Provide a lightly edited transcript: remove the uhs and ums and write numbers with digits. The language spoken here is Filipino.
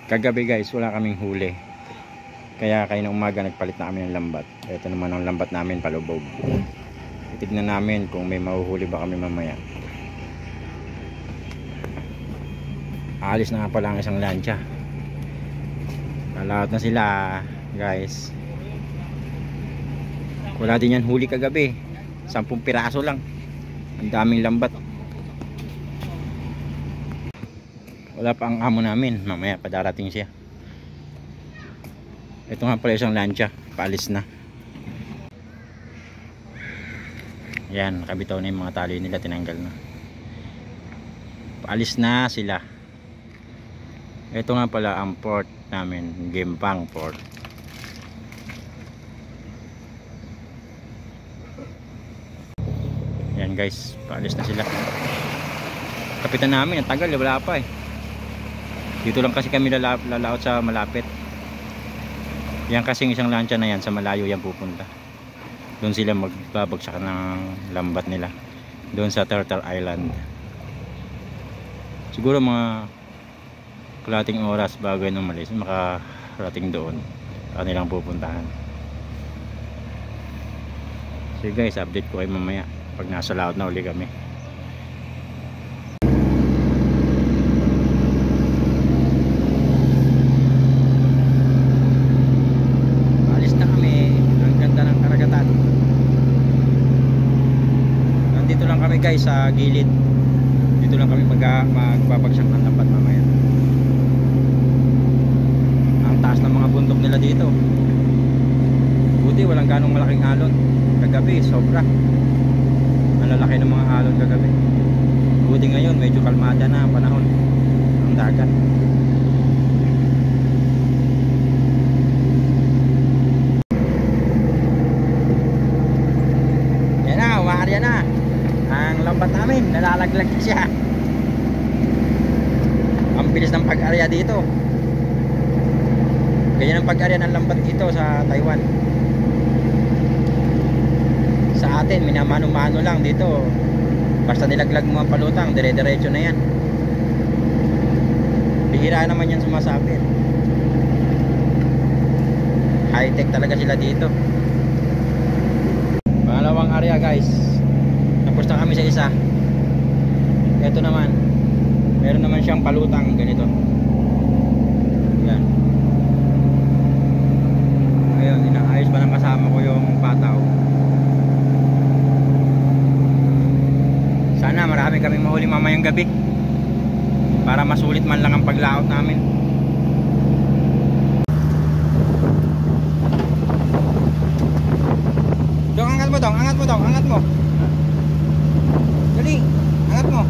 Kagabi guys, wala kaming huli. Kaya kayo na umaga nagpalit na kami ng lambat. Ito naman ang lambat namin, palubog. Titignan namin kung may mahuhuli ba kami mamaya. Alis na nga pala ang isang lancha. Lalaot na sila guys. Wala din yan huli kagabi. 10 piraso lang. Ang daming lambat. Wala pa ang amo namin. Mamaya padarating siya. Ito nga pala isang lancha. Paalis na. Yan, nakabitaw na yung mga tali nila. Tinanggal na. Paalis na sila. Ito nga pala ang port namin. Gempang Port. Yan guys, paalis na sila. Kapitan namin, ang tagal, wala pa eh. Dito lang kasi kami lalaot sa malapit. Yan kasing isang lancha na yan, sa malayo yan pupunta. Doon sila magbabagsak ng lambat nila. Doon sa Turtle Island. Siguro mga kalating oras bago yan umalis, makarating doon. Kanilang pupuntahan. So guys, update ko kayo mamaya pag nasa laot na uli kami. Alis na kami. Ang ganda ng karagatan. Nandito lang kami guys sa gilid. Dito lang kami magbabagsak ng lambat mamaya. Ang taas ng mga bundok nila dito. Buti walang ganong malaking alon. Kagabi sobra. Ang lalaki ng mga alon kagabi. Buti ngayon medyo kalmada na ang panahon. Ang dagat. Yan na, umaarya na. Ang lambat namin, nalalaglag siya. Ang bilis ng pag-arya dito. Ganyan ang pag-arya ng lambat dito sa Taiwan. Sa atin minamano-mano lang dito. Basta nilaglag mo ang palutang, dire-diretso na yan. Bihira naman yan sumasapit. High-tech talaga sila dito. Pangalawang area guys. Tapos na kami sa isa. Ito naman, meron naman siyang palutang ganito. Yan. Ayun, inaayos pa ng kasama ko yung pataw. Sana marami kaming mahuli mamayang gabi para masulit man lang ang paglaot namin. Dong, angat mo dong, angat mo dong, angat mo. Dali, angat mo.